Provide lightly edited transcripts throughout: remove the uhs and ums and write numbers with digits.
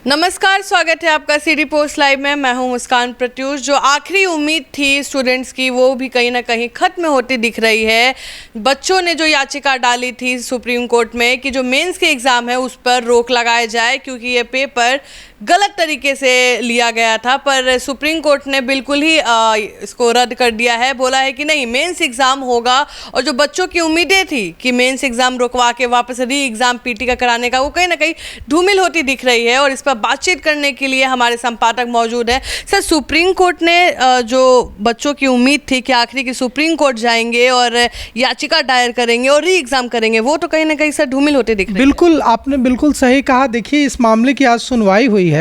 नमस्कार, स्वागत है आपका सिटी पोस्ट लाइव में। मैं हूं मुस्कान प्रत्यूष। जो आखिरी उम्मीद थी स्टूडेंट्स की वो भी कहीं ना कहीं ख़त्म होती दिख रही है। बच्चों ने जो याचिका डाली थी सुप्रीम कोर्ट में कि जो मेंस के एग्ज़ाम है उस पर रोक लगाया जाए क्योंकि ये पेपर गलत तरीके से लिया गया था, पर सुप्रीम कोर्ट ने बिल्कुल ही इसको रद्द कर दिया है। बोला है कि नहीं, मेंस एग्ज़ाम होगा और जो बच्चों की उम्मीदें थी कि मेंस एग्ज़ाम रुकवा के वापस री एग्ज़ाम पीटी का कराने का, वो कहीं ना कहीं धूमिल होती दिख रही है। और इस पर बातचीत करने के लिए हमारे संपादक मौजूद है। सर, सुप्रीम कोर्ट ने जो बच्चों की उम्मीद थी कि आखिरी की सुप्रीम कोर्ट जाएंगे और याचिका दायर करेंगे और री एग्ज़ाम करेंगे, वो तो कहीं ना कहीं सर धूमिल होते दिख रही है। बिल्कुल, आपने बिल्कुल सही कहा। देखिए, इस मामले की आज सुनवाई हुई है।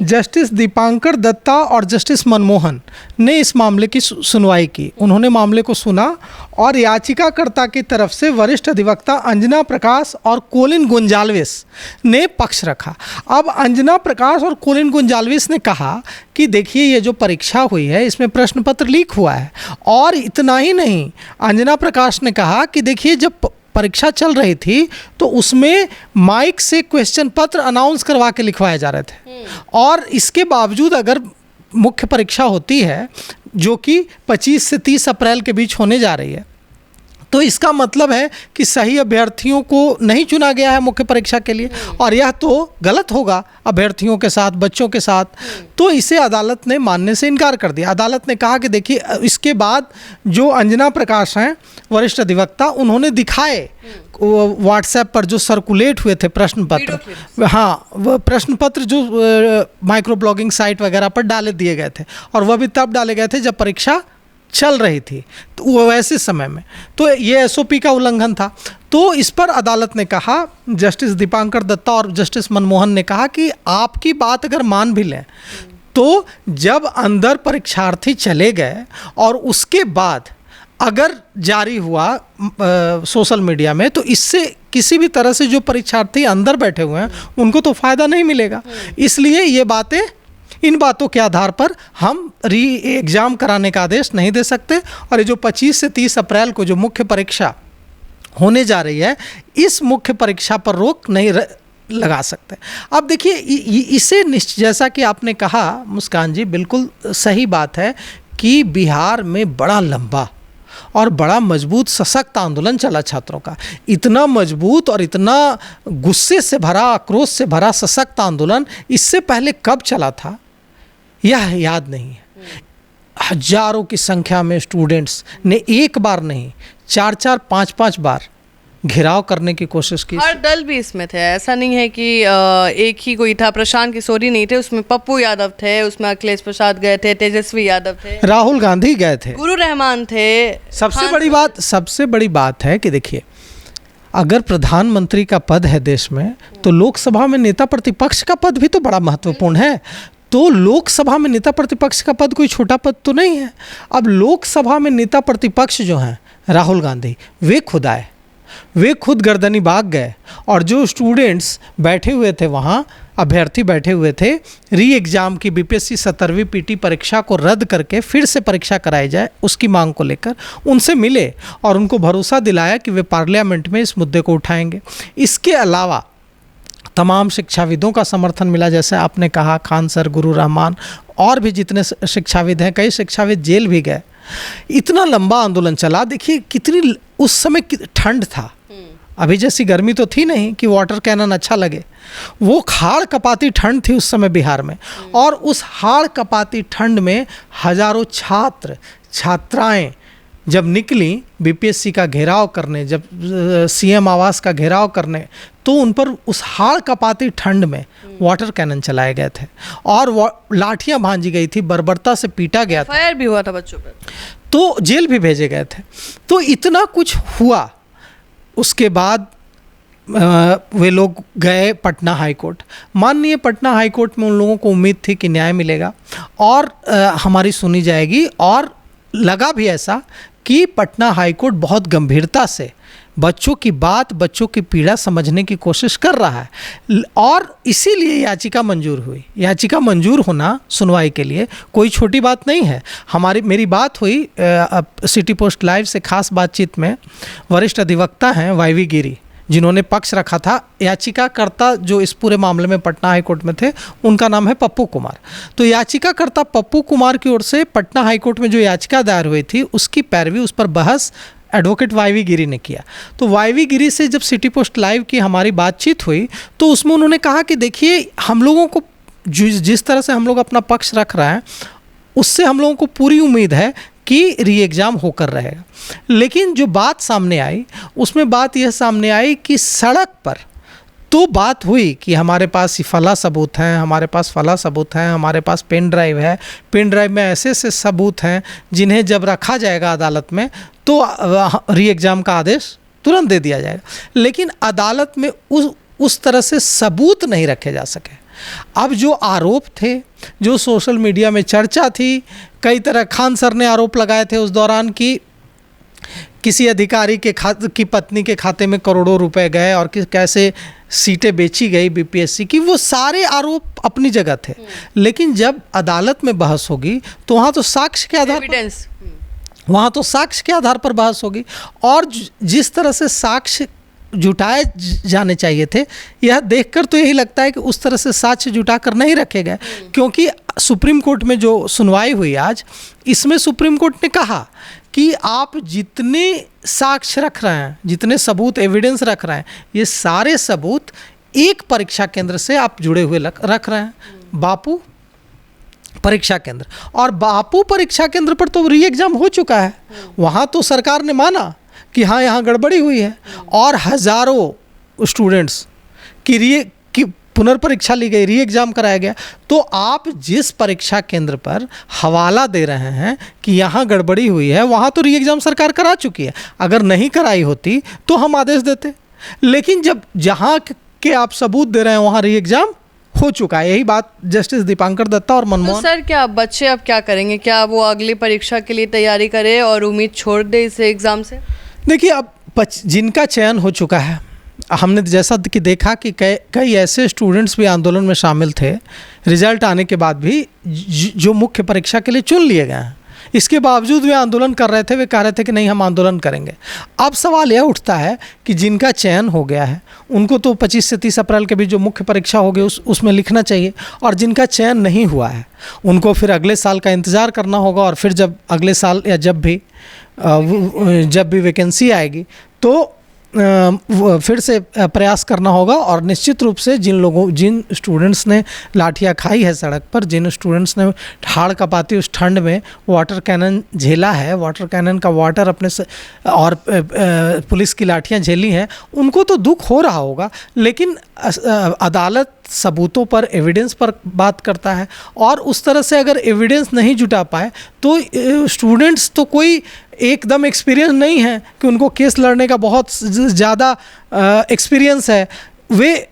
जस्टिस दीपांकर दत्ता और जस्टिस मनमोहन ने इस मामले की सुनवाई की। उन्होंने मामले को सुना और याचिकाकर्ता की तरफ से वरिष्ठ अधिवक्ता अंजना प्रकाश और कोलिन गोंजाल्विस ने पक्ष रखा। अब अंजना प्रकाश और कोलिन गोंजाल्विस ने कहा कि देखिए, ये जो परीक्षा हुई है इसमें प्रश्न पत्र लीक हुआ है। और इतना ही नहीं, अंजना प्रकाश ने कहा कि देखिए, जब परीक्षा चल रही थी तो उसमें माइक से क्वेश्चन पत्र अनाउंस करवा के लिखवाए जा रहे थे। और इसके बावजूद अगर मुख्य परीक्षा होती है जो कि 25 से 30 अप्रैल के बीच होने जा रही है, तो इसका मतलब है कि सही अभ्यर्थियों को नहीं चुना गया है मुख्य परीक्षा के लिए, और यह तो गलत होगा अभ्यर्थियों के साथ, बच्चों के साथ। तो इसे अदालत ने मानने से इनकार कर दिया। अदालत ने कहा कि देखिए, इसके बाद जो अंजना प्रकाश हैं वरिष्ठ अधिवक्ता, उन्होंने दिखाए व्हाट्सएप पर जो सर्कुलेट हुए थे प्रश्न पत्र, हाँ, वह प्रश्न पत्र जो माइक्रो ब्लॉगिंग साइट वगैरह पर डाले दिए गए थे, और वह भी तब डाले गए थे जब परीक्षा चल रही थी, तो वो वैसे समय में, तो ये एसओपी का उल्लंघन था। तो इस पर अदालत ने कहा, जस्टिस दीपांकर दत्ता और जस्टिस मनमोहन ने कहा कि आपकी बात अगर मान भी लें तो जब अंदर परीक्षार्थी चले गए और उसके बाद अगर जारी हुआ सोशल मीडिया में, तो इससे किसी भी तरह से जो परीक्षार्थी अंदर बैठे हुए हैं उनको तो फ़ायदा नहीं मिलेगा। इसलिए इन बातों के आधार पर हम री एग्ज़ाम कराने का आदेश नहीं दे सकते। और ये जो 25 से 30 अप्रैल को जो मुख्य परीक्षा होने जा रही है, इस मुख्य परीक्षा पर रोक नहीं लगा सकते। अब देखिए, इसे जैसा कि आपने कहा मुस्कान जी, बिल्कुल सही बात है कि बिहार में बड़ा लंबा और बड़ा मजबूत सशक्त आंदोलन चला छात्रों का। इतना मजबूत और इतना गुस्से से भरा, आक्रोश से भरा सशक्त आंदोलन इससे पहले कब चला था यह याद नहीं है। हजारों की संख्या में स्टूडेंट्स ने एक बार नहीं, 4-4, 5-5 बार घेराव करने की कोशिश की। हर दल भी इसमें थे, ऐसा नहीं है कि एक ही कोई था। प्रशांत किशोरी नहीं थे उसमें, पप्पू यादव थे उसमें, अखिलेश प्रसाद गए थे, तेजस्वी यादव थे, राहुल गांधी गए थे, गुरु रहमान थे। सबसे बड़ी बात है कि देखिए, अगर प्रधानमंत्री का पद है देश में, तो लोकसभा में नेता प्रतिपक्ष का पद भी तो बड़ा महत्वपूर्ण है। तो लोकसभा में नेता प्रतिपक्ष का पद कोई छोटा पद तो नहीं है। अब लोकसभा में नेता प्रतिपक्ष जो हैं राहुल गांधी, वे खुद आए, वे खुद गर्दनी बाग गए, और जो स्टूडेंट्स बैठे हुए थे वहाँ, अभ्यर्थी बैठे हुए थे, री एग्ज़ाम की बीपीएससी 17वीं पीटी परीक्षा को रद्द करके फिर से परीक्षा कराई जाए, उसकी मांग को लेकर उनसे मिले और उनको भरोसा दिलाया कि वे पार्लियामेंट में इस मुद्दे को उठाएंगे। इसके अलावा तमाम शिक्षाविदों का समर्थन मिला, जैसे आपने कहा, खान सर, गुरु रहमान, और भी जितने शिक्षाविद हैं, कई शिक्षाविद जेल भी गए। इतना लंबा आंदोलन चला। देखिए, कितनी उस समय ठंड था, अभी जैसी गर्मी तो थी नहीं कि वाटर कैनन अच्छा लगे। वो हाड़ कपाती ठंड थी उस समय बिहार में, और उस हाड़ कपाती ठंड में हजारों छात्राएं जब निकली बीपीएससी का घेराव करने, जब सीएम आवास का घेराव करने, तो उन पर उस हाड़ कपाती ठंड में वाटर कैनन चलाए गए थे और लाठियां भांजी गई थी, बर्बरता से पीटा गया था, फायर भी हुआ था बच्चों पर, तो जेल भी भेजे गए थे। तो इतना कुछ हुआ। उसके बाद वे लोग गए पटना हाई कोर्ट। माननीय पटना हाई कोर्ट में उन लोगों को उम्मीद थी कि न्याय मिलेगा और हमारी सुनी जाएगी, और लगा भी ऐसा कि पटना हाई कोर्ट बहुत गंभीरता से बच्चों की बात, बच्चों की पीड़ा समझने की कोशिश कर रहा है, और इसीलिए याचिका मंजूर हुई। याचिका मंजूर होना सुनवाई के लिए कोई छोटी बात नहीं है। मेरी बात हुई सिटी पोस्ट लाइव से खास बातचीत में, वरिष्ठ अधिवक्ता हैं वाईवी गिरी, जिन्होंने पक्ष रखा था, याचिकाकर्ता जो इस पूरे मामले में पटना हाई कोर्ट में थे, उनका नाम है पप्पू कुमार। तो याचिकाकर्ता पप्पू कुमार की ओर से पटना हाई कोर्ट में जो याचिका दायर हुई थी, उसकी पैरवी, उस पर बहस एडवोकेट वाईवी गिरी ने किया। तो वाईवी गिरी से जब सिटी पोस्ट लाइव की हमारी बातचीत हुई, तो उसमें उन्होंने कहा कि देखिए, हम लोगों को जिस तरह से हम लोग अपना पक्ष रख रहे हैं, उससे हम लोगों को पूरी उम्मीद है कि री एग्ज़ाम होकर रहेगा। लेकिन जो बात सामने आई, उसमें बात यह सामने आई कि सड़क पर तो बात हुई कि हमारे पास फला सबूत हैं, हमारे पास फला सबूत हैं, हमारे पास पेन ड्राइव है, पेन ड्राइव में ऐसे ऐसे सबूत हैं जिन्हें जब रखा जाएगा अदालत में तो री एग्ज़ाम का आदेश तुरंत दे दिया जाएगा। लेकिन अदालत में उस तरह से सबूत नहीं रखे जा सके। अब जो आरोप थे, जो सोशल मीडिया में चर्चा थी, कई तरह खान सर ने आरोप लगाए थे उस दौरान कि किसी अधिकारी की पत्नी के खाते में करोड़ों रुपए गए और कैसे सीटें बेची गई बीपीएससी की, वो सारे आरोप अपनी जगह थे। लेकिन जब अदालत में बहस होगी तो वहाँ तो साक्ष्य के आधार पर बहस होगी, और जिस तरह से साक्ष्य जुटाए जाने चाहिए थे, यह देखकर तो यही लगता है कि उस तरह से साक्ष्य जुटाकर नहीं रखे गए। क्योंकि सुप्रीम कोर्ट में जो सुनवाई हुई आज, इसमें सुप्रीम कोर्ट ने कहा कि आप जितने साक्ष्य रख रहे हैं, जितने सबूत एविडेंस रख रहे हैं, ये सारे सबूत एक परीक्षा केंद्र से आप जुड़े हुए रख रहे हैं, बापू परीक्षा केंद्र। और बापू परीक्षा केंद्र पर तो री एग्ज़ाम हो चुका है, वहाँ तो सरकार ने माना कि हाँ यहाँ गड़बड़ी हुई है, और हज़ारों स्टूडेंट्स की पुनर्परीक्षा ली गई, री एग्ज़ाम कराया गया। तो आप जिस परीक्षा केंद्र पर हवाला दे रहे हैं कि यहाँ गड़बड़ी हुई है, वहाँ तो री एग्ज़ाम सरकार करा चुकी है। अगर नहीं कराई होती तो हम आदेश देते। लेकिन जब जहाँ के आप सबूत दे रहे हैं वहाँ री एग्ज़ाम हो चुका है। यही बात जस्टिस दीपांकर दत्ता और मनमोहन। तो सर, क्या बच्चे अब क्या करेंगे? क्या वो अगली परीक्षा के लिए तैयारी करें और उम्मीद छोड़ दे इस एग्ज़ाम से? देखिए, अब जिनका चयन हो चुका है, हमने जैसा कि देखा कि कई ऐसे स्टूडेंट्स भी आंदोलन में शामिल थे, रिजल्ट आने के बाद भी जो मुख्य परीक्षा के लिए चुन लिए गए हैं, इसके बावजूद वे आंदोलन कर रहे थे। वे कह रहे थे कि नहीं, हम आंदोलन करेंगे। अब सवाल यह उठता है कि जिनका चयन हो गया है, उनको तो 25 से 30 अप्रैल के बीच जो मुख्य परीक्षा होगी उसमें लिखना चाहिए, और जिनका चयन नहीं हुआ है, उनको फिर अगले साल का इंतज़ार करना होगा। और फिर जब अगले साल या जब भी वैकेंसी आएगी तो फिर से प्रयास करना होगा। और निश्चित रूप से जिन स्टूडेंट्स ने लाठियाँ खाई है सड़क पर, जिन स्टूडेंट्स ने हाड़ कपाती उस ठंड में वाटर कैनन झेला है, वाटर कैनन का वाटर अपने से और पुलिस की लाठियाँ झेली हैं, उनको तो दुख हो रहा होगा। लेकिन अदालत सबूतों पर, एविडेंस पर बात करता है, और उस तरह से अगर एविडेंस नहीं जुटा पाए तो स्टूडेंट्स तो कोई एकदम एक्सपीरियंस नहीं है कि उनको केस लड़ने का बहुत ज़्यादा एक्सपीरियंस है। वे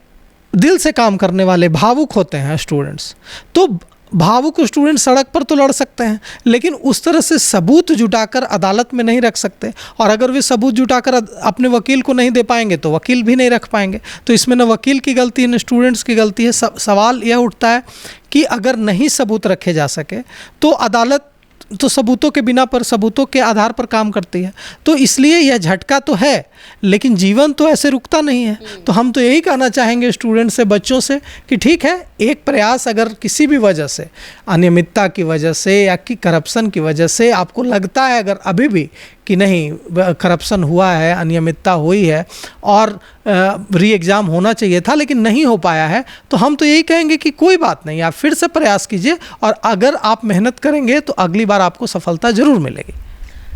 दिल से काम करने वाले भावुक होते हैं स्टूडेंट्स। तो भावुक स्टूडेंट सड़क पर तो लड़ सकते हैं, लेकिन उस तरह से सबूत जुटाकर अदालत में नहीं रख सकते। और अगर वे सबूत जुटाकर अपने वकील को नहीं दे पाएंगे तो वकील भी नहीं रख पाएंगे। तो इसमें न वकील की गलती है न स्टूडेंट्स की गलती है। सवाल यह उठता है कि अगर नहीं सबूत रखे जा सके तो अदालत तो सबूतों के बिना पर, सबूतों के आधार पर काम करती है। तो इसलिए यह झटका तो है, लेकिन जीवन तो ऐसे रुकता नहीं है। तो हम तो यही कहना चाहेंगे स्टूडेंट से, बच्चों से, कि ठीक है, एक प्रयास अगर किसी भी वजह से, अनियमितता की वजह से या कि करप्शन की वजह से आपको लगता है अगर अभी भी कि नहीं करप्शन हुआ है, अनियमितता हुई है और री एग्ज़ाम होना चाहिए था लेकिन नहीं हो पाया है, तो हम तो यही कहेंगे कि कोई बात नहीं, आप फिर से प्रयास कीजिए, और अगर आप मेहनत करेंगे तो अगली बार आपको सफलता ज़रूर मिलेगी।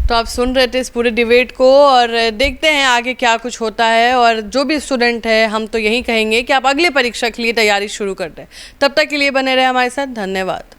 तो आप सुन रहे थे इस पूरे डिबेट को, और देखते हैं आगे क्या कुछ होता है। और जो भी स्टूडेंट है, हम तो यही कहेंगे कि आप अगले परीक्षा के लिए तैयारी शुरू कर दें। तब तक के लिए बने रहे हमारे साथ। धन्यवाद।